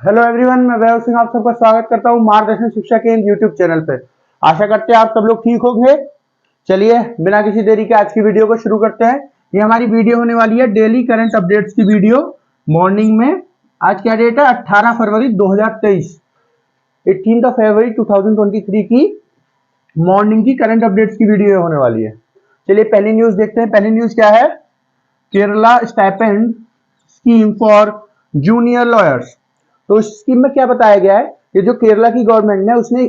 Hello everyone, मैं वैभव सिंह आप सबका स्वागत करता हूं मार्गदर्शन शिक्षा के यूट्यूब चैनल पे। आशा करते हैं आप सब लोग ठीक होंगे। चलिए बिना किसी देरी के आज की वीडियो को शुरू करते हैं। ये हमारी वीडियो होने वाली है डेली करंट अपडेट्स की वीडियो मॉर्निंग में। आज क्या डेट है? 18 फरवरी 2023, 18 फरवरी 2023 की मॉर्निंग की करंट अपडेट्स की वीडियो होने वाली है। चलिए पहली न्यूज देखते हैं। पहली न्यूज क्या है? Kerala stipend scheme for junior lawyers. तो इस स्कीम में क्या बताया गया है? ये जो केरला की गवर्नमेंट है उसने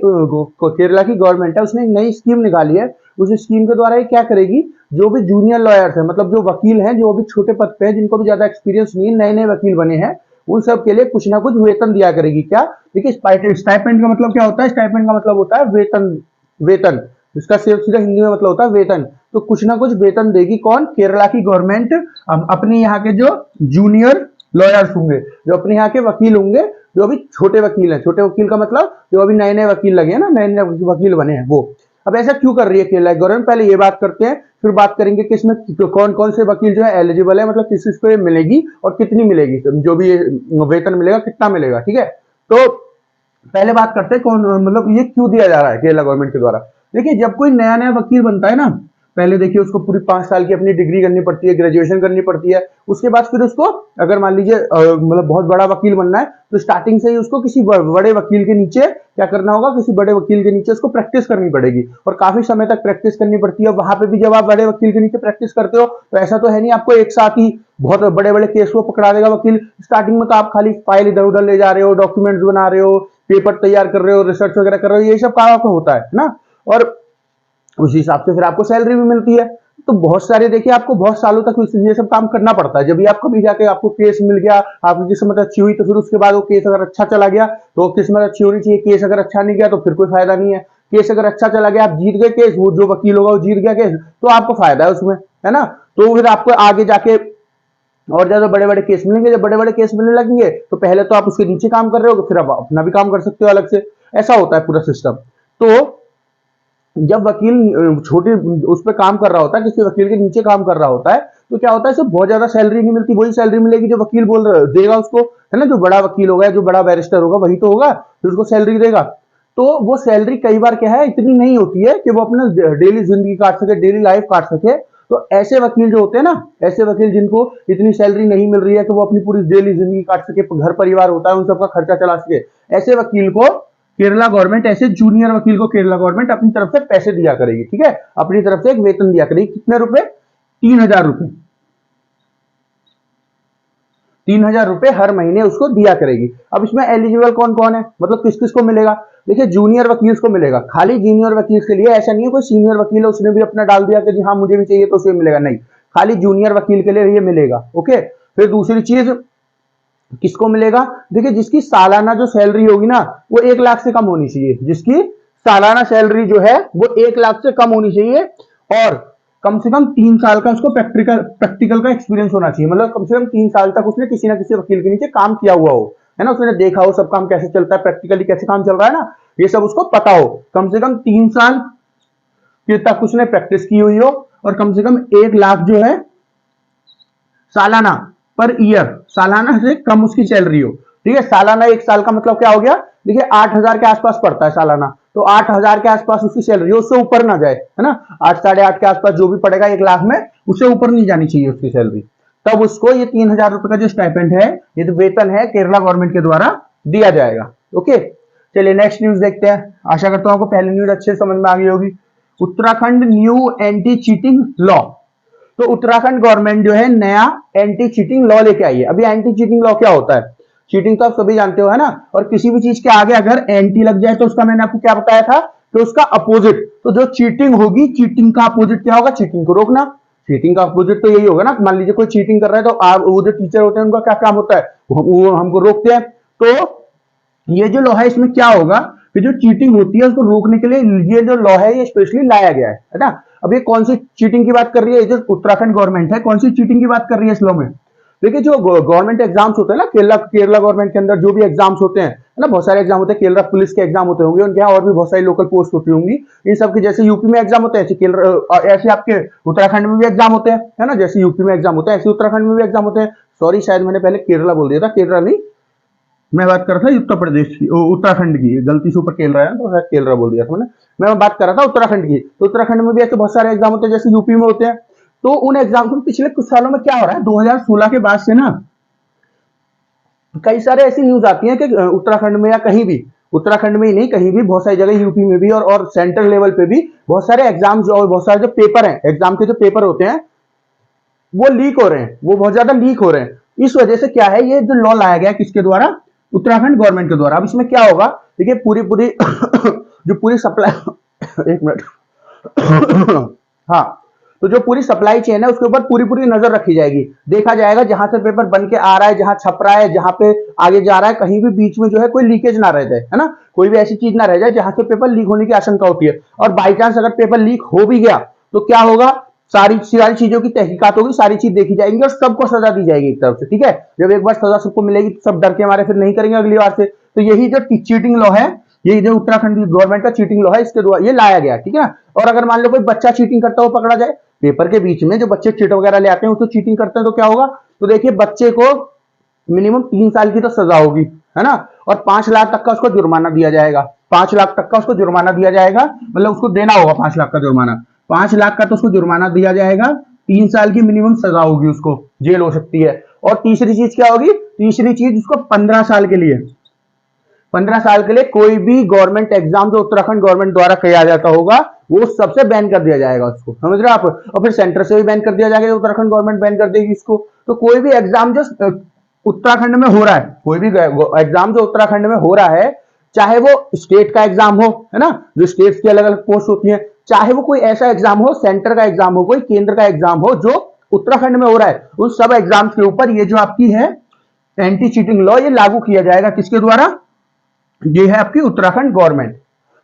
एक नई स्कीम निकाली है। उस स्कीम के द्वारा ये क्या करेगी, जो भी जूनियर लॉयर्स है, मतलब जो वकील हैं, जो भी छोटे पद पे हैं, जिनको भी ज्यादा एक्सपीरियंस नहीं है, नए नए वकील बने हैं, उन सब के लिए कुछ ना कुछ वेतन दिया करेगी। क्या? देखिए, स्टाइपेंड का मतलब क्या होता है? स्टाइपेंड का मतलब होता है वेतन। वेतन इसका सीधा हिंदी में मतलब होता है वेतन। तो कुछ ना कुछ वेतन देगी कौन? केरला की गवर्नमेंट अपने यहाँ के जो जूनियर लॉयर्स होंगे, जो अपने यहाँ के वकील होंगे, जो अभी छोटे वकील हैं। छोटे वकील का मतलब जो अभी नए नए वकील लगे हैं ना, नए नए वकील बने हैं वो। अब ऐसा क्यों कर रही है केरला गवर्नमेंट? पहले ये बात करते हैं, फिर बात करेंगे कि इसमें कौन कौन से वकील जो है एलिजिबल है, मतलब किस पे मिलेगी और कितनी मिलेगी, जो भी वेतन मिलेगा कितना मिलेगा। ठीक है, तो पहले बात करते हैं कौन, मतलब ये क्यों दिया जा रहा है केरला गवर्नमेंट के द्वारा। देखिए, जब कोई नया नया वकील बनता है ना, पहले देखिए उसको पूरी 5 साल की अपनी डिग्री करनी पड़ती है, ग्रेजुएशन करनी पड़ती है। उसके बाद फिर उसको, अगर मान लीजिए मतलब बहुत बड़ा वकील बनना है, तो स्टार्टिंग से ही उसको किसी बड़े वकील के नीचे क्या करना होगा? किसी बड़े वकील के नीचे उसको प्रैक्टिस करनी पड़ेगी और काफी समय तक प्रैक्टिस करनी पड़ती है। वहां पे भी जब आप बड़े वकील के नीचे प्रैक्टिस करते हो, तो ऐसा तो है नहीं आपको एक साथ ही बहुत बड़े बड़े केस को पकड़ा देगा वकील। स्टार्टिंग में तो आप खाली फाइल इधर उधर ले जा रहे हो, डॉक्यूमेंट्स बना रहे हो, पेपर तैयार कर रहे हो, रिसर्च वगैरह कर रहे हो, ये सब काम आपको होता है ना। और उसी हिसाब से फिर आपको सैलरी भी मिलती है। तो बहुत सारे, देखिए, आपको बहुत सालों तक ये सब काम करना पड़ता है। जब भी आप कभी जाके आपको केस मिल गया, आपकी किस्मत अच्छी हुई, तो फिर उसके बाद वो केस अगर अच्छा चला गया तो किस्मत अच्छी होनी चाहिए। केस अगर अच्छा नहीं गया तो फिर कोई फायदा नहीं है। केस अगर अच्छा चला गया, आप जीत गए केस, वो जो वकील होगा वो जीत गया केस, तो आपको फायदा है उसमें, है ना। तो फिर आपको आगे जाके और ज्यादा बड़े बड़े केस मिलेंगे। जब बड़े बड़े केस मिलने लगेंगे तो पहले तो आप उसके नीचे काम कर रहे हो, फिर आप अपना भी काम कर सकते हो अलग से। ऐसा होता है पूरा सिस्टम। तो जब वकील छोटे उस पर काम कर रहा होता है, किसी वकील के नीचे काम कर रहा होता है, तो क्या होता है, इसे बहुत ज्यादा सैलरी नहीं मिलती। वही सैलरी मिलेगी जो वकील बोल रहा देगा उसको, है ना। जो बड़ा वकील होगा, जो बड़ा बैरिस्टर होगा, वही तो होगा जो उसको सैलरी देगा। तो वो सैलरी कई बार क्या है, इतनी नहीं होती है कि वो अपना डेली जिंदगी काट सके, डेली लाइफ काट सके। तो ऐसे वकील जो होते हैं ना, ऐसे वकील जिनको इतनी सैलरी नहीं मिल रही है कि वो अपनी पूरी डेली जिंदगी काट सके, घर परिवार होता है उन सबका खर्चा चला सके, ऐसे वकील को केरला गवर्नमेंट, ऐसे जूनियर वकील को केरला गवर्नमेंट अपनी तरफ से पैसे दिया करेगी। ठीक है, अपनी तरफ से एक वेतन दिया करेगी। कितने रुपए? 3,000 रुपए। 3,000 रुपए हर महीने उसको दिया करेगी। अब इसमें एलिजिबल कौन कौन है, मतलब किस किस को मिलेगा? देखिए, जूनियर वकील को मिलेगा। खाली जूनियर वकील के लिए ऐसा नहीं है कोई सीनियर वकील है उसने भी अपना डाल दिया कि जी हाँ मुझे भी चाहिए तो उसे मिलेगा, नहीं। खाली जूनियर वकील के लिए ये मिलेगा। ओके, फिर दूसरी चीज किसको मिलेगा? देखिए, जिसकी सालाना जो सैलरी होगी ना, वो 1 लाख से कम होनी चाहिए। जिसकी सालाना सैलरी जो है वो 1 लाख से कम होनी चाहिए और कम से कम 3 साल का उसको प्रैक्टिकल का एक्सपीरियंस होना चाहिए। मतलब कम से कम 3 साल तक उसने किसी ना किसी वकील के नीचे काम किया हुआ हो, है ना। उसने देखा हो सब काम कैसे चलता है, प्रैक्टिकली कैसे काम चल रहा है ना, ये सब उसको पता हो। कम से कम 3 साल के तक उसने प्रैक्टिस की हुई हो और कम से कम 1 लाख जो है सालाना, पर ईयर, सालाना से कम उसकी सैलरी हो। ठीक है, सालाना 1 साल का मतलब क्या हो गया? देखिए, 8,000 के आसपास पड़ता है सालाना। तो 8,000 के आसपास उसकी सैलरी हो, उससे ऊपर ना जाए, है ना। 8 8.5 के आसपास जो भी पड़ेगा 1 लाख में, उससे ऊपर नहीं जानी चाहिए उसकी सैलरी। तब उसको ये 3,000 रुपए का जो स्टाइपेंड है, ये तो वेतन है, केरला गवर्नमेंट के द्वारा दिया जाएगा। ओके, चलिए नेक्स्ट न्यूज देखते हैं। आशा करता हूं आपको पहली न्यूज अच्छे से समझ में आ गई होगी। Uttarakhand new anti cheating law. तो उत्तराखंड गवर्नमेंट जो है नया एंटी चीटिंग लॉ लेके आई है। अभी एंटी चीटिंग लॉ क्या होता है? चीटिंग तो आप सभी जानते हो, है ना। और किसी भी चीज के आगे अगर एंटी लग जाए तो उसका, मैंने आपको क्या बताया था, तो उसका अपोजिट। तो जो चीटिंग होगी, चीटिंग का अपोजिट क्या होगा? चीटिंग को रोकना। चीटिंग का अपोजिट तो यही होगा ना। मान लीजिए कोई चीटिंग कर रहा है तो आप, वो जो टीचर होते हैं उनका क्या काम होता है? वो हमको रोकते हैं। तो ये जो लॉ है इसमें क्या होगा कि जो चीटिंग होती है उसको रोकने के लिए ये जो लॉ है ये स्पेशली लाया गया है ना। अब ये कौन सी चीटिंग की बात कर रही है? जो उत्तराखंड गवर्नमेंट है, कौन सी चीटिंग की बात कर रही है इस लॉ में? देखिए, जो गवर्नमेंट एग्जाम्स होते हैं ना, केरला गवर्नमेंट के अंदर जो भी एग्जाम्स होते हैं, है ना, बहुत सारे एग्जाम होते हैं। केरला पुलिस के एग्जाम होते होंगे उनके यहाँ, और भी बहुत सारी लोकल पोस्ट होती होंगी। इन सब के जैसे यूपी में एग्जाम होते हैं, ऐसे आपके उत्तराखंड में भी एग्जाम होते हैं, है ना। जैसे यूपी में एग्जाम होते हैं ऐसे उत्तराखंड में भी एग्जाम होते हैं। सॉरी, शायद मैंने पहले केरला बोल दिया था, केरला नहीं, मैं बात कर रहा था उत्तर प्रदेश की, उत्तराखंड की, गलती से ऊपर केरला है तो शायद केरला बोल दिया था मैंने। मैं बात कर रहा था उत्तराखंड की, तो उत्तराखंड में भी ऐसे बहुत सारे एग्जाम होते हैं जैसे यूपी में होते हैं। तो उन एग्जाम में पिछले कुछ सालों में क्या हो रहा है, 2016 के बाद से ना कई सारे ऐसी न्यूज आती है कि उत्तराखंड में या कहीं भी, उत्तराखंड में ही नहीं कहीं भी, बहुत सारी जगह यूपी में भी और सेंट्रल लेवल पे भी बहुत सारे एग्जाम्स और बहुत सारे जो पेपर हैं, एग्जाम के जो पेपर होते हैं वो लीक हो रहे हैं, वो बहुत ज्यादा लीक हो रहे हैं। इस वजह से क्या है, ये जो लॉ लाया गया किसके द्वारा, उत्तराखंड गवर्नमेंट के द्वारा। अब इसमें क्या होगा, देखिए पूरी पूरी जो पूरी सप्लाई एक मिनट हाँ, तो जो पूरी सप्लाई चेन है उसके ऊपर पूरी पूरी नजर रखी जाएगी, देखा जाएगा जहां से पेपर बन के आ रहा है, जहां छप रहा है, जहां पे आगे जा रहा है, कहीं भी बीच में जो है कोई लीकेज ना रह जाए, है ना, कोई भी ऐसी चीज ना रह जाए जहां से पेपर लीक होने की आशंका होती है। और बाई चांस अगर पेपर लीक हो भी गया तो क्या होगा, सारी सारी चीजों की तहकीकात होगी, सारी चीज देखी जाएंगी और सबको सजा दी जाएगी एक तरफ से, ठीक है। जब एक बार सजा सबको मिलेगी तो सब डर के हमारे फिर नहीं करेंगे अगली बार से। तो यही जो चीटिंग लॉ है, ये जो उत्तराखंड की गवर्नमेंट का चीटिंग लॉ है, इसके द्वारा ये लाया गया, ठीक है ना। और अगर मान लो कोई बच्चा चीटिंग करता हुआ पकड़ा जाए, पेपर के बीच में जो बच्चे चीट वगैरह ले आते हैं उसको चीटिंग करते हैं, तो क्या होगा, तो देखिए बच्चे को मिनिमम 3 साल की तो सजा होगी, है ना, और 5 लाख तक का उसको जुर्माना दिया जाएगा, 5 लाख तक का उसको जुर्माना दिया जाएगा, मतलब उसको देना होगा 5 लाख का जुर्माना, 5 लाख का तो उसको जुर्माना दिया जाएगा, 3 साल की मिनिमम सजा होगी, उसको जेल हो सकती है। और तीसरी चीज क्या होगी, तीसरी चीज उसको 15 साल के लिए, 15 साल के लिए कोई भी गवर्नमेंट एग्जाम जो उत्तराखंड गवर्नमेंट द्वारा किया जाता होगा वो सबसे बैन कर दिया जाएगा उसको, समझ रहे हो आप। और फिर सेंटर से भी बैन कर दिया जाएगा, उत्तराखंड गवर्नमेंट बैन कर देगी इसको। तो कोई भी एग्जाम जो उत्तराखंड में हो रहा है, कोई भी एग्जाम जो उत्तराखंड में हो रहा है, चाहे वो स्टेट का एग्जाम हो, है ना, जो स्टेट की अलग अलग पोस्ट होती है, चाहे वो कोई ऐसा एग्जाम हो, सेंटर का एग्जाम हो, कोई केंद्र का एग्जाम हो जो उत्तराखंड में हो रहा है, उन सब एग्जाम के ऊपर ये जो आपकी है एंटी चीटिंग लॉ ये लागू किया जाएगा, किसके द्वारा, ये है आपकी उत्तराखंड गवर्नमेंट।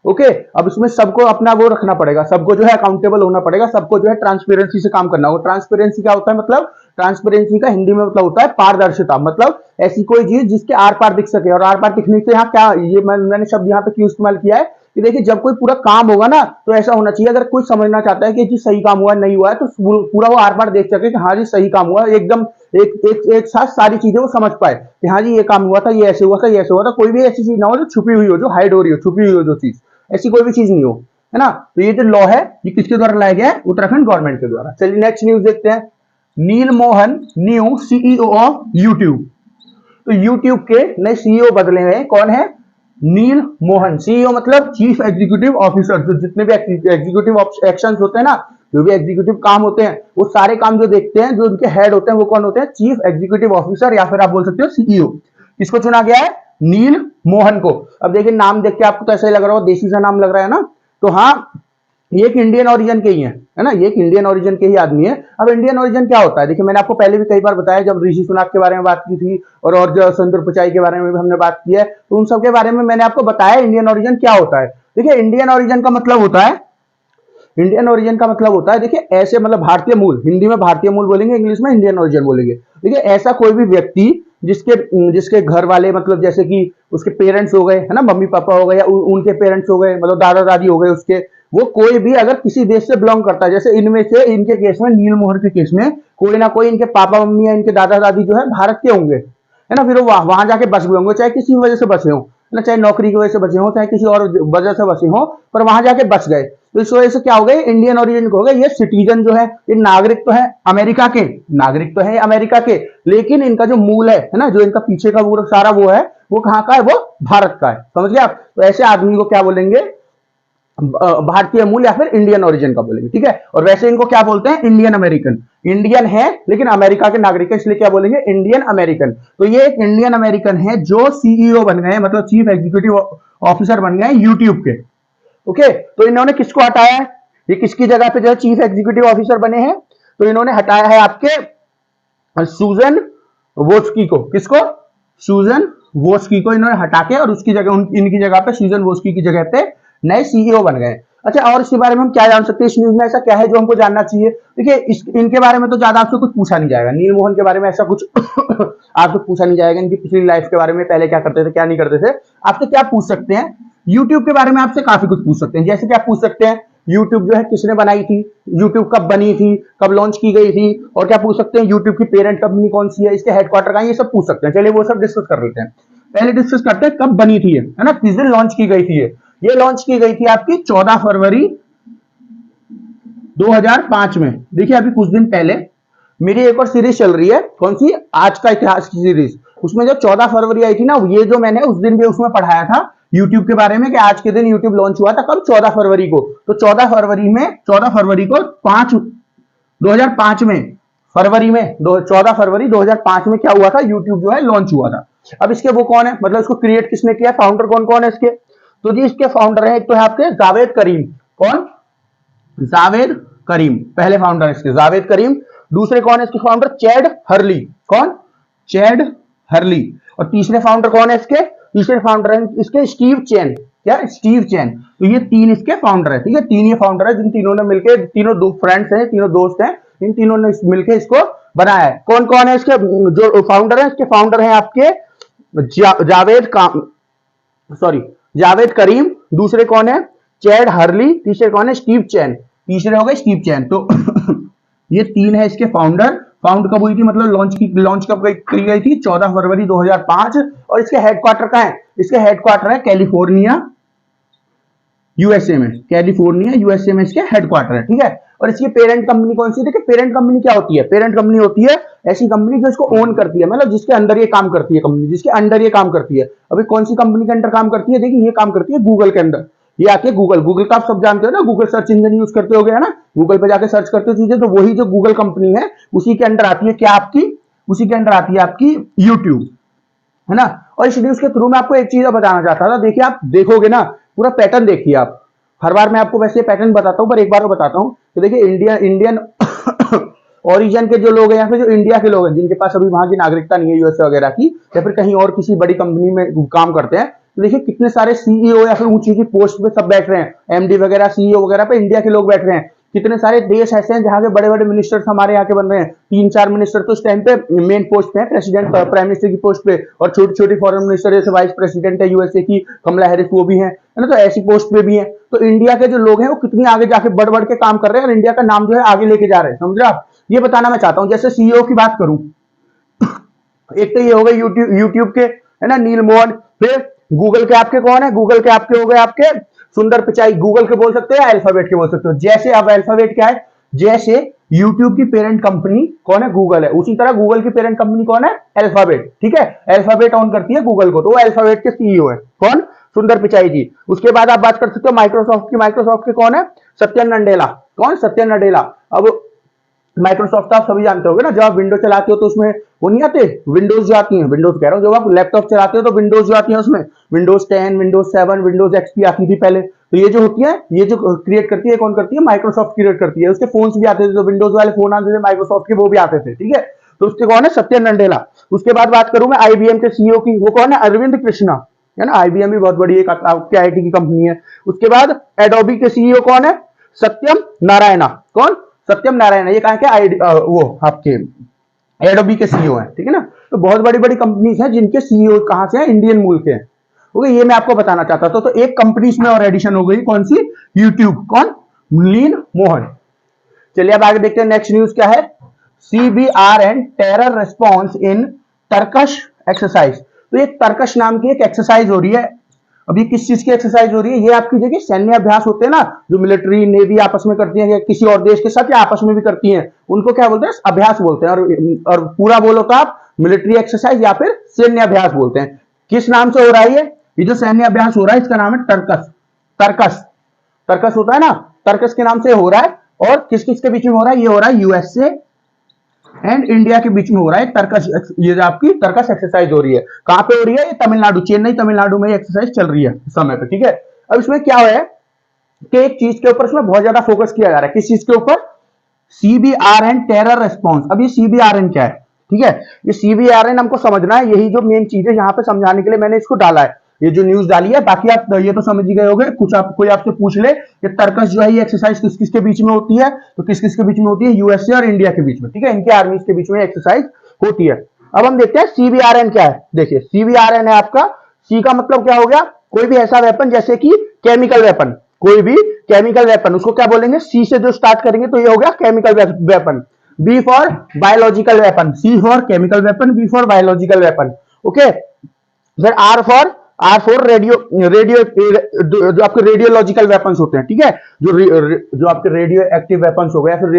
ओके, अब इसमें सबको अपना वो रखना पड़ेगा, सबको जो है अकाउंटेबल होना पड़ेगा, सबको जो है ट्रांसपेरेंसी से काम करना होगा। ट्रांसपेरेंसी क्या होता है, मतलब ट्रांसपेरेंसी का हिंदी में मतलब होता है पारदर्शिता, मतलब ऐसी कोई चीज जिसके आर पार दिख सके। और आर पार दिखने से यहाँ क्या, ये मैंने शब्द यहाँ पे क्यों इस्तेमाल किया है कि देखिए जब कोई पूरा काम होगा ना तो ऐसा होना चाहिए, अगर कोई समझना चाहता है कि जी सही काम हुआ नहीं हुआ है तो पूरा वो आर पार देख सके कि हाँ जी सही काम हुआ, एकदम एक साथ सारी चीजें वो समझ पाए कि हाँ जी ये काम हुआ था, ये ऐसे हुआ था, ये ऐसे हुआ था। कोई भी ऐसी चीज ना हो जो छुपी हुई हो, जो हाइड हो रही हो, छुपी हुई हो जो चीज, ऐसी कोई भी चीज नहीं हो, है ना। तो ये जो लॉ है ये किसके द्वारा लाया गया है, उत्तराखंड गवर्नमेंट के द्वारा। चलिए नेक्स्ट न्यूज देखते हैं। Neel Mohan new CEO of YouTube. तो यूट्यूब के नए सीईओ बदले हैं, कौन है, नील मोहन। सीईओ मतलब चीफ एग्जीक्यूटिव ऑफिसर, जो जितने भी एग्जीक्यूटिव एक्शन होते हैं ना, जो भी एग्जीक्यूटिव काम होते हैं, वो सारे काम जो देखते हैं, जो उनके हेड होते हैं वो कौन होते हैं, चीफ एग्जीक्यूटिव ऑफिसर, या फिर आप बोल सकते हो सीईओ। किसको चुना गया है, नील मोहन को। अब देखिए नाम देख के आपको तो ऐसा ही लग रहा हो, देसी सा नाम लग रहा है ना, तो हाँ ये एक इंडियन ओरिजिन के ही है ना, ये एक इंडियन ओरिजिन के ही आदमी है। अब इंडियन ओरिजिन क्या होता है, देखिए मैंने आपको पहले भी कई बार बताया, जब ऋषि सुनाक के बारे में बात की थी और जो सुंदर पिचाई के बारे में भी हमने बात की है, तो उन सब के बारे में मैंने आपको बताया इंडियन ओरिजिन क्या होता है। देखिए इंडियन ओरिजिन का मतलब होता है, इंडियन ओरिजिन का मतलब होता है, देखिए ऐसे मतलब भारतीय मूल, हिंदी में भारतीय मूल बोलेंगे, इंग्लिश में इंडियन ओरिजिन बोलेंगे। देखिए ऐसा कोई भी व्यक्ति जिसके घर वाले मतलब जैसे कि उसके पेरेंट्स हो गए, है ना, मम्मी पापा हो गए, या उनके पेरेंट्स हो गए, मतलब दादा दादी हो गए उसके, वो कोई भी अगर किसी देश से बिलोंग करता है, जैसे इनमें से इनके केस में, नील मोहन के केस में कोई ना कोई इनके पापा मम्मी या इनके दादा दादी जो है भारत के होंगे, है ना, फिर वो वहां जाके बस गए होंगे, चाहे किसी वजह से बसे हो ना, चाहे नौकरी की वजह से बचे हो, चाहे किसी और वजह से बसे हो, पर वहां जाके बच गए, तो इस वजह से क्या हो गए, इंडियन ओरिजिन हो गए। ये सिटीजन जो है, ये नागरिक तो है अमेरिका के, नागरिक तो है अमेरिका के, लेकिन इनका जो मूल है ना, जो इनका पीछे का वो सारा वो है, वो कहाँ का है, वो भारत का है, समझ गए आप। तो ऐसे आदमी को क्या बोलेंगे, भारतीय मूल या फिर इंडियन ओरिजिन का बोलेंगे, ठीक है। और वैसे इनको क्या बोलते हैं, इंडियन अमेरिकन, इंडियन है लेकिन अमेरिका के नागरिक है, इसलिए क्या बोलेंगे, इंडियन अमेरिकन। तो ये एक इंडियन अमेरिकन है जो सीईओ बन गए, मतलब चीफ एग्जीक्यूटिव ऑफिसर बन गए यूट्यूब के। ओके, तो इन्होंने किसको हटाया है, ये किसकी जगह पे जो है चीफ एग्जीक्यूटिव ऑफिसर बने हैं, तो इन्होंने हटाया है आपके सूजन वोस्की को। किसको, सूजन वोस्की को इन्होंने हटा के और उसकी जगह इनकी जगह पे सूजन वोस्की की जगह पे नए सीईओ बन गए। अच्छा, और इसके बारे में हम क्या जान सकते हैं, इस न्यूज में ऐसा क्या है जो हमको जानना चाहिए। देखिए इनके बारे में तो ज्यादा आपसे कुछ पूछा नहीं जाएगा, नील मोहन के बारे में ऐसा कुछ आपसे पूछा नहीं जाएगा, इनकी पिछली लाइफ के बारे में, पहले क्या करते थे क्या नहीं करते थे। आपसे क्या पूछ सकते हैं, यूट्यूब के बारे में आपसे काफी कुछ पूछ सकते हैं। जैसे कि आप पूछ सकते हैं यूट्यूब जो है किसने बनाई थी, यूट्यूब कब बनी थी, कब लॉन्च की गई थी, और क्या पूछ सकते हैं यूट्यूब की पेरेंट कंपनी कौन सी है, इसके हेडक्वार्टर का, ये सब पूछ सकते हैं। चलिए वो सब डिस्कस कर लेते हैं। पहले डिस्कस करते हैं कब बनी थी, है ना, किस दिन लॉन्च की गई थी। ये लॉन्च की गई थी आपकी 14 फरवरी 2005 में। देखिए अभी कुछ दिन पहले मेरी एक और सीरीज चल रही है, कौन सी, आज का इतिहास की सीरीज। उसमें जो 14 फरवरी आई थी ना, ये जो मैंने उस दिन भी उसमें पढ़ाया था यूट्यूब के बारे में कि आज के दिन यूट्यूब लॉन्च हुआ था, कब, 14 फरवरी को। तो 14 फरवरी को 2005 में, फरवरी में 14 फरवरी 2005 में क्या हुआ था, यूट्यूब जो है लॉन्च हुआ था। अब इसके वो कौन है, मतलब इसको क्रिएट किसने किया, फाउंडर कौन कौन है इसके। तो जी इसके फाउंडर है, एक तो है आपके जावेद करीम। कौन, जावेद करीम, पहले फाउंडर इसके जावेद करीम। दूसरे कौन है इसके फाउंडर, चैड हर्ली। कौन, चैड हर्ली। और तीसरे फाउंडर कौन है इसके, तीसरे फाउंडर है इसके स्टीव चैन। क्या, स्टीव चैन। तो ये तीन इसके फाउंडर है, ठीक है, तीन ये फाउंडर है, जिन तीनों ने मिलकर, तीनों दो फ्रेंड्स हैं, तीनों दोस्त हैं, इन तीनों ने मिलकर इसको बनाया है। कौन कौन है इसके जो फाउंडर है, इसके फाउंडर हैं आपके जावेद करीम। दूसरे कौन है, चैड हर्ली। तीसरे कौन है, स्टीव चैन। तीसरे हो गए स्टीव चैन। तो ये तीन है इसके फाउंडर। फाउंड कब हुई थी, मतलब लॉन्च कब की गई थी, 14 फरवरी 2005। और इसके हेडक्वार्टर कहाँ है, इसके हेडक्वार्टर है कैलिफोर्निया यूएसए में। कैलिफोर्निया यूएसए में इसके हेडक्वार्टर है, ठीक है। और इसकी पेरेंट कंपनी कौन सी है, देखिए पेरेंट कंपनी क्या होती है, पेरेंट कंपनी होती है ऐसी कंपनी जो इसको ओन करती है, मतलब जिसके अंदर ये काम करती है, कंपनी जिसके अंडर ये काम करती है। अभी कौन सी कंपनी के अंडर काम करती है, देखिए ये काम करती है गूगल के अंदर। ये आती है गूगल, गूगल का आप सब जानते हो ना, गूगल सर्च इंजन यूज करते हो गए, है ना, गूगल पे जाके सर्च करते हो चीजें, तो वही जो गूगल कंपनी है उसी के अंडर आती है क्या आपकी, उसी के अंडर आती है आपकी यूट्यूब, है ना। और इस न्यूज के थ्रू मैं आपको एक चीज बताना चाहता था। देखिए आप देखोगे ना, पूरा पैटर्न देखिए आप। हर बार मैं आपको वैसे पैटर्न बताता हूं, पर एक बार मैं बताता हूं कि देखिए इंडियन ओरिजिन के जो लोग हैं, या फिर जो इंडिया के लोग हैं जिनके पास अभी वहां की नागरिकता नहीं है यूएसए वगैरह की, या फिर कहीं और किसी बड़ी कंपनी में काम करते हैं, तो देखिए कितने सारे सीईओ या फिर ऊंची की पोस्ट पे सब बैठ रहे हैं, एमडी वगैरह, सीईओ वगैरह पे इंडिया के लोग बैठ रहे हैं। कितने सारे देश ऐसे हैं जहां के बड़े बड़े मिनिस्टर्स हमारे यहाँ के बन रहे हैं, 3-4 मिनिस्टर तो इस टाइम पे मेन पोस्ट पे है, प्रेसिडेंट प्राइम मिनिस्टर की पोस्ट पे, और छोटी छोटी फॉरेन मिनिस्टर जैसे वाइस प्रेसिडेंट है यूएसए की कमला हैरिस, वो भी है ना, तो ऐसी पोस्ट पे भी है। तो इंडिया के जो लोग हैं वो कितनी आगे जाके बढ़ बढ़ के काम कर रहे हैं, और इंडिया का नाम जो है आगे लेके जा रहे हैं, समझ रहे आप। ये बताना मैं चाहता हूँ। जैसे सीईओ की बात करूं, एक तो ये हो गए यूट्यूब के, है ना, नील मोहन। फिर गूगल के आपके कौन है, गूगल के आपके हो गए आपके सुंदर पिचाई। गूगल के बोल सकते हो या अल्फाबेट के बोल सकते हो। जैसे अब अल्फाबेट क्या है, जैसे यूट्यूब की पेरेंट कंपनी कौन है, गूगल है, उसी तरह गूगल की पेरेंट कंपनी कौन है, अल्फाबेट, ठीक है। अल्फाबेट ऑन करती है गूगल को, तो वो अल्फाबेट के सीईओ है, कौन, सुंदर पिचाई जी। उसके बाद आप बात कर सकते हो माइक्रोसॉफ्ट की। माइक्रोसॉफ्ट के कौन है, सत्या नडेला। कौन, सत्या नडेला। अब माइक्रोसॉफ्ट आप सभी जानते होंगे ना, जब आप विंडो चलाते हो तो उसमें वो नहीं आते विंडोज जो आती हैं, विंडोज कह रहा हूँ, जब आप लैपटॉप चलाते हो तो विंडोज जो आती है उसमें विंडोज 10, विंडोज 7, विंडोज एक्सपी आती थी पहले। तो ये जो होती है, ये जो क्रिएट करती है, कौन करती है, माइक्रोसॉफ्ट क्रिएट करती है। उसके फोन्स भी आते थे, जो विंडोज वाले फोन आते थे माइक्रोसॉफ्ट के, वो भी आते थे, ठीक है। तो उसके कौन है, सत्या नडेला। उसके बाद बात करूं मैं आईबीएम के सीईओ की, वो कौन है, अरविंद कृष्णा, है ना। आईबीएम भी बहुत बड़ी एक आईटी की कंपनी है। उसके बाद एडोबी के सीईओ कौन है, सत्यम नारायणा। कौन, सत्यम नारायण। ये कहा क्या, वो आपके एडोबी के सीईओ है, ठीक है ना। तो बहुत बड़ी बड़ी कंपनीज हैं जिनके सीईओ कहां से हैं, इंडियन मूल के हैं। ओके, ये मैं आपको बताना चाहता था। तो एक कंपनी इसमें और एडिशन हो गई, कौन सी, यूट्यूब। कौन, नील मोहन। चलिए अब आगे देखते हैं नेक्स्ट न्यूज क्या है। CBRN terror response in Turkish exercise. तो ये टर्कश नाम की एक एक्सरसाइज हो रही है। अब ये किस चीज की एक्सरसाइज हो रही है, ये आपकी देखिए सैन्य अभ्यास होते हैं ना, जो मिलिट्री नेवी आपस में करती है, किसी और देश के साथ या आपस में भी करती हैं, उनको क्या बोलते हैं, अभ्यास बोलते हैं। और पूरा बोलो तो आप मिलिट्री एक्सरसाइज या फिर सैन्य अभ्यास बोलते हैं। किस नाम से हो रहा है ये जो सैन्य अभ्यास हो रहा है, इसका नाम है टर्कस। टर्कस, टर्कस होता है ना, टर्कस के नाम से हो रहा है। और किस किस के बीच में हो रहा है, ये हो रहा है यूएसए एंड इंडिया के बीच में हो रहा है टर्कस। ये जो आपकी टर्कस एक्सरसाइज हो रही है, कहां पे हो रही है, ये तमिलनाडु, चेन्नई तमिलनाडु में एक्सरसाइज चल रही है इस समय पे, ठीक है। अब इसमें क्या है कि एक चीज के ऊपर इसमें बहुत ज्यादा फोकस किया जा रहा है। किस चीज के ऊपर, CBRN टेरर रेस्पॉन्स। अब ये CBRN क्या है, ठीक है, ये CBRN हमको समझना है। यही जो मेन चीज है यहाँ पे समझाने के लिए मैंने इसको डाला है, ये जो न्यूज डाली है। बाकी आप ये तो समझ ही गए होंगे। कुछ कोई आपसे पूछ ले कि टर्कस जो है ये एक्सरसाइज किस किस के बीच में होती है, तो किस किस के बीच में होती है, यूएसए और इंडिया के बीच में, ठीक है, इनके आर्मीज के बीच में एक्सरसाइज होती है। अब हम देखते हैं CBRN क्या है। देखिए CBRN है आपका, सी का मतलब क्या हो गया, कोई भी ऐसा वेपन जैसे कि केमिकल वेपन, कोई भी केमिकल वेपन, उसको क्या बोलेंगे, सी से जो स्टार्ट करेंगे तो ये हो गया chemical weapon. B for biological weapon, C for chemical weapon, B for biological weapon, okay. फिर आर फॉर रेडियो जो आपके रेडियोलॉजिकल वेपन्स होते हैं, ठीक है, जो आपके रेडियो एक्टिव वेपन्स हो गए या फिर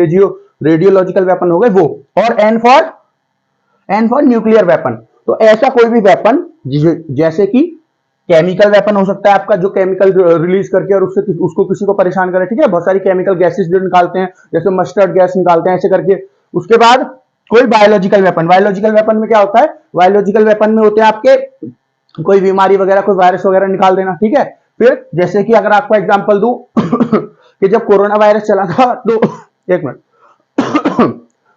रेडियोलॉजिकल वेपन हो गए वो। और एन फॉर न्यूक्लियर वेपन। तो ऐसा कोई भी वेपन जैसे कि केमिकल वेपन हो सकता है आपका, जो केमिकल रिलीज करके और उससे उसको किसी को परेशान करे, ठीक है, बहुत सारी केमिकल गैसेस जो निकालते हैं, जैसे मस्टर्ड गैस निकालते हैं ऐसे करके। उसके बाद कोई बायोलॉजिकल वेपन में क्या होता है, बायोलॉजिकल वेपन में होते हैं आपके कोई बीमारी वगैरह, कोई वायरस वगैरह निकाल देना, ठीक है। फिर जैसे कि अगर आपको एग्जांपल दूं कि जब कोरोना वायरस चला था तो एक मिनट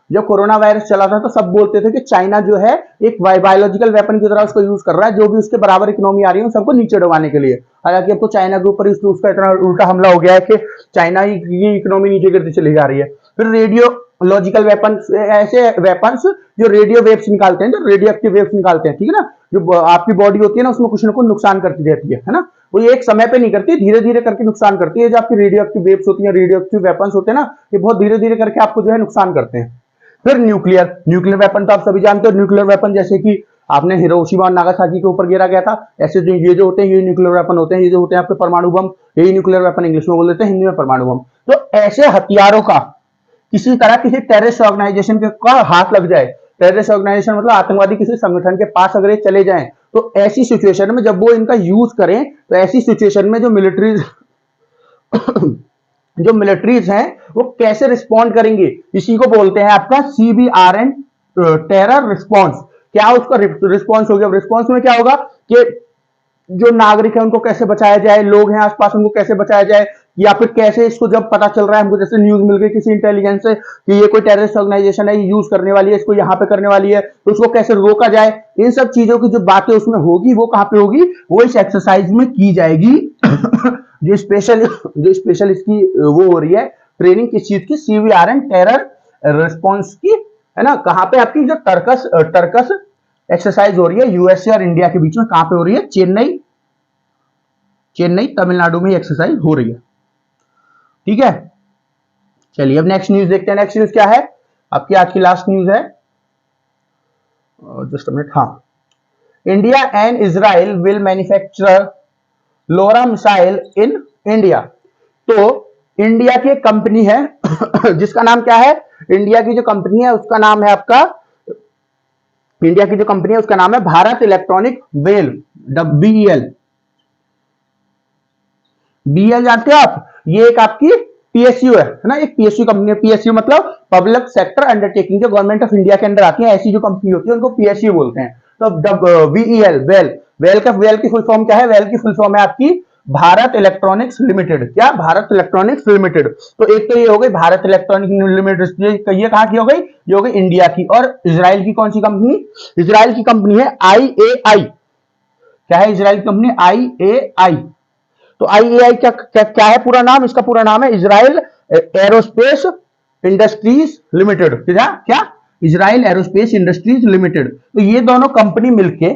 जब कोरोना वायरस चला था तो सब बोलते थे कि चाइना जो है एक बायोलॉजिकल वेपन की तरह उसको यूज कर रहा है, जो भी उसके बराबर इकोनॉमी आ रही है सबको नीचे डुबाने के लिए। हालांकि अब तो चाइना के ऊपर उसका इतना उल्टा हमला हो गया है कि चाइना की इकोनॉमी नीचे गिरती चली जा रही है। फिर रेडियोलॉजिकल वेपन, ऐसे वेपन्स जो रेडियो वेव्स निकालते हैं, जो रेडियो एक्टिव वेव्स निकालते हैं, ठीक है ना, जो आपकी बॉडी होती है ना उसमें कुछ ना कुछ नुकसान करती रहती है ना, वो ये एक समय पे नहीं करती, धीरे धीरे करके नुकसान करती है। जो आपकी रेडियो एक्टिव वेव्स होती है, रेडियो एक्टिव वेपन्स होते हैं ना, ये बहुत धीरे धीरे करके आपको जो है नुकसान करते हैं। फिर न्यूक्लियर वेपन तो आप सभी जानते हो, न्यूक्लियर वेपन जैसे कि आपने हिरोशिमा और नागासाकी के ऊपर गिरा गया था, ऐसे जो ये जो होते हैं ये न्यूक्लियर वेपन होते हैं, ये जो होते हैं आपके परमाणु बम, यही न्यूक्लियर वेपन इंग्लिश में बोल देते हैं, हिंदी में परमाणु बम। तो ऐसे हथियारों का किसी तरह किसी टेररिस्ट ऑर्गेनाइजेशन का हाथ लग जाए, टेररिस्ट ऑर्गेनाइजेशन मतलब आतंकवादी किसी संगठन के पास अगर ये चले जाएं, तो ऐसी सिचुएशन में जब वो इनका यूज करें, तो ऐसी सिचुएशन में जो मिलिट्रीज हैं वो कैसे रिस्पॉन्ड करेंगे, इसी को बोलते हैं आपका CBRN, टेरर रिस्पॉन्स। क्या उसका रिस्पॉन्स हो गया, रिस्पॉन्स में क्या होगा कि जो नागरिक है उनको कैसे बचाया जाए, लोग हैं आसपास उनको कैसे बचाया जाए, या फिर कैसे इसको जब पता चल रहा है हमको, जैसे न्यूज मिल गई किसी इंटेलिजेंस से कि ये कोई टेररिस्ट ऑर्गेनाइजेशन है, ये यूज करने वाली है, इसको यहाँ पे करने वाली है, तो उसको कैसे रोका जाए, इन सब चीजों की जो बातें उसमें होगी वो कहाँ पे होगी, वो इस एक्सरसाइज में की जाएगी। जो स्पेशल इसकी वो हो रही है ट्रेनिंग किस चीज की, CBRN टेरर रिस्पॉन्स की, है ना। कहाँ पे आपकी जो टर्कस एक्सरसाइज हो रही है यूएसए और इंडिया के बीच में, कहां पे हो रही है, चेन्नई तमिलनाडु में एक्सरसाइज हो रही है, ठीक है। चलिए अब नेक्स्ट न्यूज देखते हैं। नेक्स्ट न्यूज क्या है आपकी, आज की लास्ट न्यूज है, जस्ट अ मिनट, हाँ, India and Israel will manufacture LORA missile in India. तो इंडिया की एक कंपनी है जिसका नाम क्या है, इंडिया की जो कंपनी है उसका नाम है आपका, इंडिया की जो कंपनी है उसका नाम है Bharat electronic well, BEL। BEL जानते हो आप, ये एक आपकी PSU है ना, एक PSU कंपनी है। PSU मतलब पब्लिक सेक्टर अंडरटेकिंग, जो गवर्नमेंट ऑफ इंडिया के अंदर आती है, ऐसी जो कंपनी होती है उनको PSU बोलते हैं। तो BEL, वेल की फुल फॉर्म क्या है, वेल की फुल फॉर्म है आपकी भारत इलेक्ट्रॉनिक्स लिमिटेड। क्या, भारत इलेक्ट्रॉनिक्स लिमिटेड। तो एक तो ये हो गई भारत इलेक्ट्रॉनिक्स लिमिटेड, ये कहां की हो गई, ये हो गई इंडिया की। और इजराइल की कौन सी कंपनी, इजराइल की कंपनी है IAI। क्या है इजराइल की कंपनी, IAI। तो IAI क्या है पूरा नाम, इसका पूरा नाम है इजराइल एरोस्पेस इंडस्ट्रीज लिमिटेड। क्या, इजराइल एरोस्पेस इंडस्ट्रीज लिमिटेड। तो ये दोनों कंपनी मिलके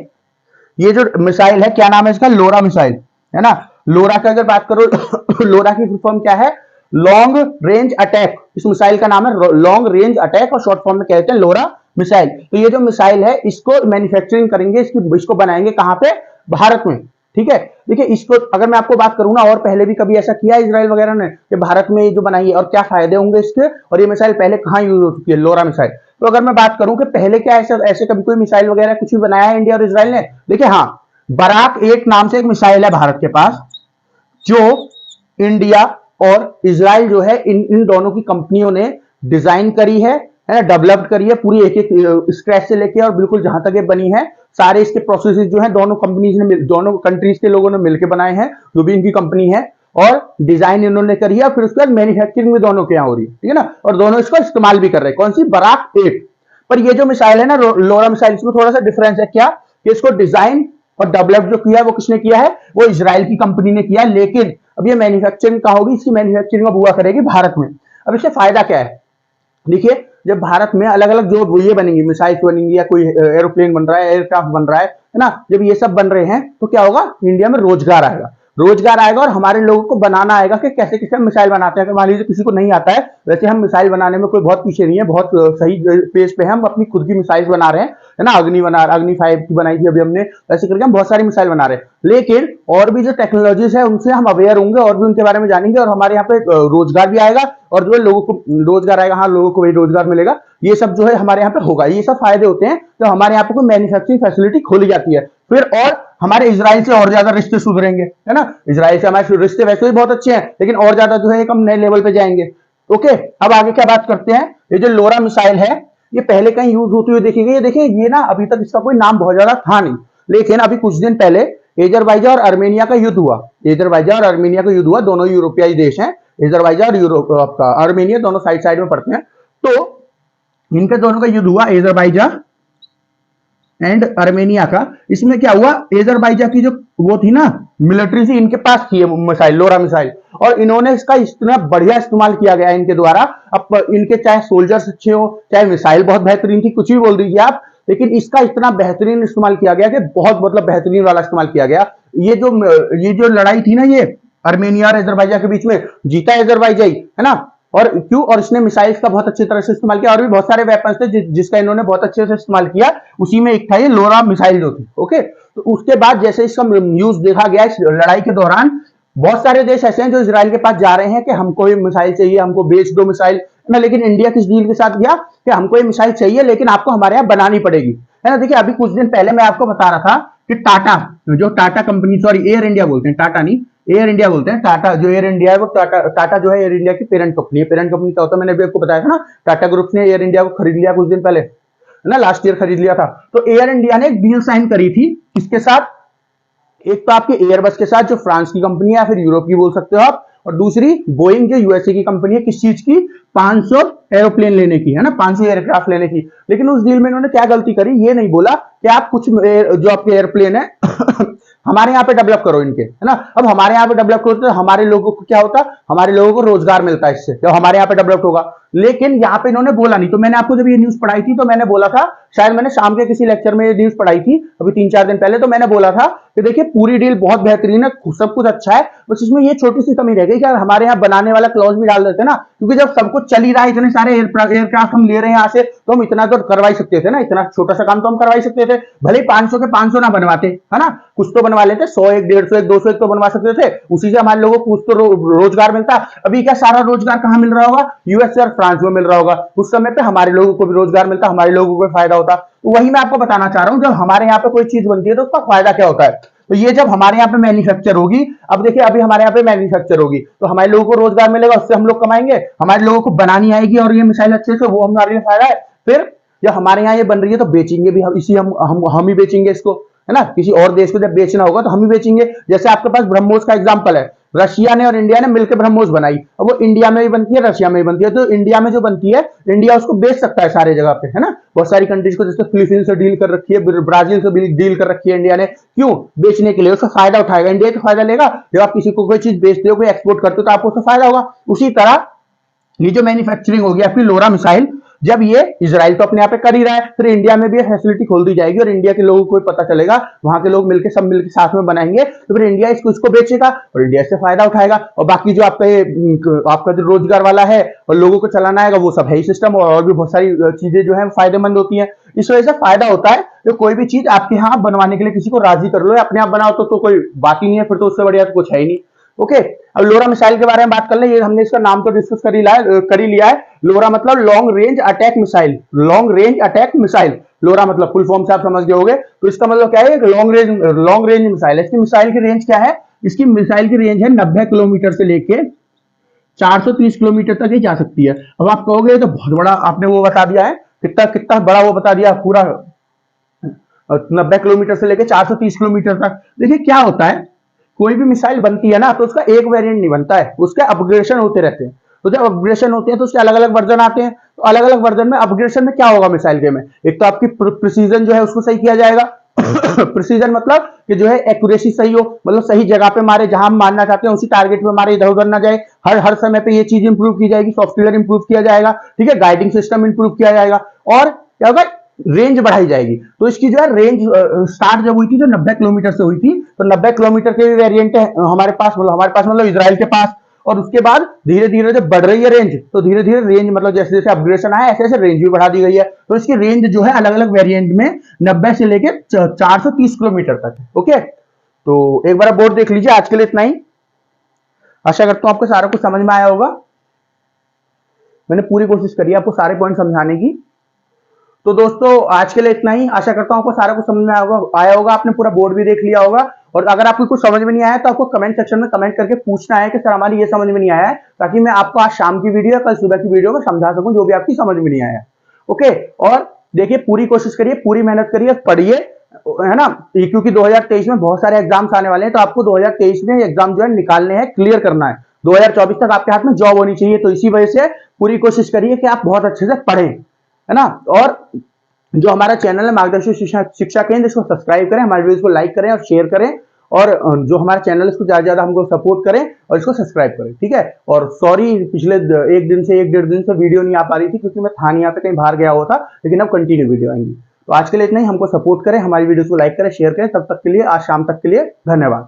ये जो मिसाइल है, क्या नाम है इसका, लोरा मिसाइल, है ना। लोरा का अगर बात करो लोरा की फुल फॉर्म क्या है, लॉन्ग रेंज अटैक। इस मिसाइल का नाम है लॉन्ग रेंज अटैक, और शॉर्ट फॉर्म में कहते हैं लोरा मिसाइल। तो ये जो मिसाइल है इसको मैन्युफैक्चरिंग करेंगे, इसको बनाएंगे कहां पे, भारत में, ठीक है। देखिए इसको अगर मैं आपको बात करूं ना, और पहले भी कभी ऐसा किया इजराइल वगैरह ने कि भारत में जो बनाई है, और क्या फायदे होंगे इसके, और ये मिसाइल पहले कहां यूज हो चुकी है, लोरा मिसाइल। तो अगर मैं बात करूं कि पहले क्या ऐसे कभी कोई मिसाइल वगैरह कुछ भी बनाया है इंडिया और इजराइल ने, देखिए हाँ, बराक 8 नाम से एक मिसाइल है भारत के पास, जो इंडिया और इजराइल जो है इन दोनों की कंपनियों ने डिजाइन करी है ना, डेवलप करी है पूरी, एक एक स्क्रैच से लेके और बिल्कुल जहां तक ये बनी है, सारे इसके प्रोसेसेस जो है दोनों कंपनीज ने, दोनों कंट्रीज के लोगों ने मिलकर बनाए हैं, जो भी इनकी कंपनी है, और डिजाइन इन्होंने करी है, फिर उसके बाद मैन्युफैक्चरिंग भी दोनों के यहां हो रही है, ठीक है ना। और दोनों इसको इस्तेमाल भी कर रहे हैं, कौन सी, बराक 8। पर ये जो मिसाइल है ना लोरा मिसाइल, इसमें थोड़ा सा डिफरेंस है, क्या कि इसको डिजाइन और डेवलप जो किया है वो किसने किया है, वो इजराइल की कंपनी ने किया, लेकिन अब ये मैन्युफैक्चरिंग का होगी, इसकी मैन्युफैक्चरिंग अब हुआ करेगी भारत में। अब इससे फायदा क्या है, देखिए जब भारत में अलग अलग जो ये बनेंगी, मिसाइल्स बनेंगी, या कोई एरोप्लेन बन रहा है, एयरक्राफ्ट बन रहा है ना, जब ये सब बन रहे हैं तो क्या होगा, इंडिया में रोजगार आएगा। रोजगार आएगा और हमारे लोगों को बनाना आएगा कि कैसे कैसे हम मिसाइल बनाते हैं। मान लीजिए किसी को नहीं आता है, वैसे हम मिसाइल बनाने में कोई बहुत पीछे नहीं है, बहुत सही पेज पे हम अपनी खुद की मिसाइल बना रहे हैं, है ना। अग्नि 5 की बनाई थी अभी हमने, ऐसे करके हम बहुत सारी मिसाइल बना रहे हैं। लेकिन और भी जो टेक्नोलॉजीज है उनसे हम अवेयर होंगे और भी उनके बारे में जानेंगे, और हमारे यहाँ पे रोजगार भी आएगा, और जो है लोगों को रोजगार आएगा, हाँ लोगों को वही रोजगार मिलेगा। ये सब जो है हमारे यहाँ पे होगा, ये सब फायदे होते हैं तो हमारे यहाँ पे कोई मैन्युफैक्चरिंग फैसिलिटी खोली जाती है। फिर और हमारे इजराइल से और ज्यादा रिश्ते सुधरेंगे, है ना। इजराइल से हमारे रिश्ते वैसे ही बहुत अच्छे हैं, लेकिन और ज्यादा जो है एक हम नए लेवल पे जाएंगे। ओके, अब आगे क्या बात करते हैं। ये जो लोरा मिसाइल है ये पहले कहीं यूज होती हुई देखी गई है। देखिए ये ना अभी तक इसका कोई नाम बहुत ज्यादा था नहीं, लेकिन अभी कुछ दिन पहले एजरबाइजान और आर्मेनिया का युद्ध हुआ। एजरबाइजान और आर्मेनिया का युद्ध हुआ, दोनों यूरोपीय देश हैं। एजरबाइजान और यूरोप आपका आर्मेनिया दोनों साइड साइड में पड़ते हैं। तो इनके दोनों का युद्ध हुआ, एजरबाइजान एंड आर्मेनिया का। इसमें क्या हुआ, एजरबाइजान की जो वो थी ना मिलिट्री थी, इनके पास थी मिसाइल, लोरा मिसाइल, और इन्होंने इसका इतना बढ़िया इस्तेमाल किया गया इनके द्वारा। अब इनके चाहे सोल्जर्स अच्छे हो, चाहे मिसाइल बहुत बेहतरीन थी, कुछ भी बोल दीजिए आप, लेकिन इसका इतना बेहतरीन इस्तेमाल किया गया कि बहुत मतलब बेहतरीन वाला इस्तेमाल किया गया। ये जो लड़ाई थी ना ये आर्मेनिया और अजरबैजान के बीच में, जीता अजरबैजान, है ना। और क्यों, और इसने मिसाइल्स का बहुत अच्छी तरह से इस्तेमाल किया, और भी बहुत सारे वेपन्स थे जिसका इन्होंने बहुत अच्छे से इस्तेमाल किया। उसी में एक था ये लोरा मिसाइल जो थी। ओके, तो उसके बाद जैसे इसका यूज देखा गया इस लड़ाई के दौरान, बहुत सारे देश ऐसे हैं जो इजराइल के पास जा रहे हैं कि हमको ये मिसाइल चाहिए, हमको बेच दो मिसाइल, ना। लेकिन इंडिया किस डील के साथ गया कि हमको ये मिसाइल चाहिए लेकिन आपको हमारे यहाँ बनानी पड़ेगी, है ना। देखिए अभी कुछ दिन पहले मैं आपको बता रहा था कि टाटा, जो Tata company, sorry air India बोलते हैं, टाटा नहीं एयर इंडिया बोलते हैं। टाटा जो एयर इंडिया है वो टाटा जो है एयर इंडिया की पेरेंट कंपनी है। पेरेंट कंपनी क्या होता है मैंने अभी आपको बताया था ना, टाटा ग्रुप ने एयर इंडिया को खरीद लिया कुछ दिन पहले, है ना, लास्ट ईयर खरीद लिया था। तो एयर इंडिया ने एक डील साइन करी थी किसके साथ, एक तो आपके एयरबस के साथ जो फ्रांस की कंपनी है या फिर यूरोप की बोल सकते हो आप, और दूसरी बोइंग जो यूएसए की कंपनी है, किस चीज की, 500 एरोप्लेन लेने की, है ना, 500 एयरक्राफ्ट लेने की। लेकिन उस डील में इन्होंने क्या गलती करी, ये नहीं बोला कि आप कुछ जो आपके एयरप्लेन है हमारे यहाँ पे डेवलप करो इनके, है ना। अब हमारे यहाँ पे डेवलप करो तो हमारे लोगों को क्या होता, हमारे लोगों को रोजगार मिलता है इससे, जब हमारे यहाँ पे डेवलप होगा। लेकिन यहाँ पे इन्होंने बोला नहीं। तो मैंने आपको जब ये न्यूज पढ़ाई थी तो मैंने बोला था, शायद मैंने शाम के किसी लेक्चर में ये न्यूज पढ़ाई थी अभी 3-4 दिन पहले, तो मैंने बोला था कि देखिए पूरी डील बहुत बेहतरीन है, सब कुछ अच्छा है, बस इसमें ये छोटी सी कमी रह गई कि हमारे यहाँ बनाने वाला क्लॉज भी डाल देते ना, क्योंकि जब सब कुछ चल ही रहा है, इतने सारे एयरक्राफ्ट हम ले रहे हैं यहाँ से, तो हम इतना तो करवा ही सकते थे ना, इतना छोटा सा काम तो हम करवा ही सकते थे। भले 500 के 500 ना बनवाते, है ना, कुछ तो बनवा लेते, 100 एक, 150 एक, 200 एक तो बनवा सकते थे, उसी से हमारे लोगों को कुछ तो रोजगार मिलता। अभी क्या सारा रोजगार कहाँ मिल रहा होगा, यूएसए और फ्रांस में मिल रहा होगा। उस समय पे हमारे लोगों को भी रोजगार मिलता, हमारे लोगों को फायदा होता। तो वही मैं आपको बताना चाह रहा हूं, जब हमारे यहाँ पे कोई चीज बनती है तो उसका फायदा क्या होता है। तो ये जब हमारे यहाँ पे मैन्युफैक्चर होगी, अब देखिए अभी हमारे यहाँ पे मैन्युफैक्चर होगी तो हमारे लोगों को रोजगार मिलेगा, उससे हम लोग कमाएंगे, हमारे लोगों को बनानी आएगी और ये मिसाइल अच्छे से, वो हमारे लिए फायदा है। फिर जब हमारे यहाँ ये बन रही है तो बेचेंगे भी हम, इसी हम ही बेचेंगे इसको, है ना। किसी और देश को जब बेचना होगा तो हम ही बेचेंगे। जैसे आपके पास ब्रह्मोस का एग्जांपल है, रशिया ने और इंडिया ने मिलकर ब्रह्मोस बनाई, अब वो इंडिया में भी बनती है, रशिया में भी बनती है। तो इंडिया में जो बनती है, इंडिया उसको बेच सकता है सारे जगह पे, है ना। बहुत सारी कंट्रीज को, जैसे फिलीपींस से डील कर रखी है, ब्राजील से डील कर रखी है इंडिया ने, क्यों, बेचने के लिए, उसका फायदा उठाएगा, इंडिया का फायदा लेगा। जब आप किसी को कोई चीज बेचते हो, कोई एक्सपोर्ट करते हो तो आपको उसका फायदा होगा। उसी तरह ये जो मैन्युफैक्चरिंग होगी आपकी लोरा मिसाइल, जब ये इजराइल तो अपने यहाँ पे कर ही रहा है, फिर इंडिया में भी फैसिलिटी खोल दी जाएगी और इंडिया के लोगों को पता चलेगा, वहां के लोग मिलकर, सब मिलकर साथ में बनाएंगे, तो फिर इंडिया इसको बेचेगा और इंडिया से फायदा उठाएगा। और बाकी जो आपका जो रोजगार वाला है और लोगों को चलाना है वो सब है ही सिस्टम, और भी बहुत सारी चीजें जो है फायदेमंद होती है। इस वजह से फायदा होता है। तो कोई भी चीज आपके यहाँ बनवाने के लिए किसी को राजी कर लो, अपने आप बनाओ तो कोई बात ही नहीं है, फिर तो उससे बढ़िया तो कुछ है ही नहीं। ओके, अब लोरा मिसाइल के बारे में बात कर ले। ये हमने इसका नाम तो डिस्कस कर ही लिया है। लोरा मतलब long range attack missile, long range attack missile. LORA मतलब फुल फॉर्म से आप समझ गए होंगे। तो इसका मतलब क्या है, लॉन्ग रेंज मिसाइल है। इसकी मिसाइल की रेंज क्या है, इसकी मिसाइल की रेंज है 90 किलोमीटर से लेके 430 किलोमीटर तक ही जा सकती है। अब आप कहोगे तो बहुत बड़ा आपने वो बता दिया है, कितना कितना बड़ा वो बता दिया पूरा, 90 किलोमीटर से लेके 430 किलोमीटर तक। देखिए क्या होता है, कोई भी मिसाइल बनती है ना तो उसका एक वेरिएंट नहीं बनता है, उसके अपग्रेडेशन होते रहते हैं। तो जब अपग्रेडेशन होते हैं तो उसके अलग अलग वर्जन आते हैं। तो अलग अलग वर्जन में अपग्रेडेशन में क्या होगा मिसाइल के में, एक तो आपकी प्रिसीजन जो है उसको सही किया जाएगा। प्रिसीजन मतलब कि जो है एक्यूरेसी सही हो, मतलब सही जगह पे मारे, जहां हम मारना चाहते हैं उसी टारगेट पे मारे, इधर उधर ना जाए। हर समय पे ये चीज इंप्रूव की जाएगी, सॉफ्टवेयर इंप्रूव किया जाएगा, ठीक है, गाइडिंग सिस्टम इंप्रूव किया जाएगा। और क्या होगा, रेंज बढ़ाई जाएगी। तो इसकी जो है रेंज स्टार्ट जब हुई थी तो 90 किलोमीटर से हुई थी, तो 90 किलोमीटर के भी वेरिएंट है हमारे पास मतलब इजराइल के पास। और उसके बाद धीरे धीरे जब बढ़ रही है रेंज, तो धीरे धीरे रेंज मतलब जैसे जैसे अपग्रेडेशन आया ऐसे ऐसे रेंज भी बढ़ा दी गई है। तो इसकी रेंज जो है अलग अलग वेरिएंट में 90 से लेकर 430 किलोमीटर तक है। ओके, तो एक बार बोर्ड देख लीजिए। आज के लिए इतना ही। आशा करता हूं आपको सारा कुछ समझ में आया होगा। मैंने पूरी कोशिश करी है आपको सारे पॉइंट समझाने की। तो दोस्तों आज के लिए इतना ही। आशा करता हूं आपको सारा कुछ समझ में आया होगा। आपने पूरा बोर्ड भी देख लिया होगा। और अगर आपको कुछ समझ में नहीं आया तो आपको कमेंट सेक्शन में कमेंट करके पूछना है कि सर हमारी ये समझ में नहीं आया है, ताकि मैं आपको आज शाम की वीडियो या कल सुबह की वीडियो में समझा सकूं जो भी आपकी समझ में नहीं आया। ओके, और देखिए पूरी कोशिश करिए, पूरी मेहनत करिए, पढ़िए, है ना, क्योंकि 2023 में बहुत सारे एग्जाम्स आने वाले हैं। तो आपको 2023 में एग्जाम जो है निकालने हैं, क्लियर करना है। 2024 तक आपके हाथ में जॉब होनी चाहिए। तो इसी वजह से पूरी कोशिश करिए कि आप बहुत अच्छे से पढ़ें, है ना। और जो हमारा चैनल है मार्गदर्शन शिक्षा केंद्र, इसको सब्सक्राइब करें, हमारे वीडियोस को लाइक करें और शेयर करें। और जो हमारा चैनल है इसको ज्यादा ज्यादा हमको सपोर्ट करें और इसको सब्सक्राइब करें, ठीक है। और सॉरी पिछले एक दिन से 1-1.5 दिन से वीडियो नहीं आ पा रही थी, क्योंकि मैं था नहीं यहाँ पे, कहीं बाहर गया हुआ था। लेकिन अब कंटिन्यू वीडियो आएंगी। तो आज के लिए इतना ही। हमको सपोर्ट करें, हमारी वीडियोस को लाइक करें, शेयर करें। तब तक के लिए, आज शाम तक के लिए धन्यवाद।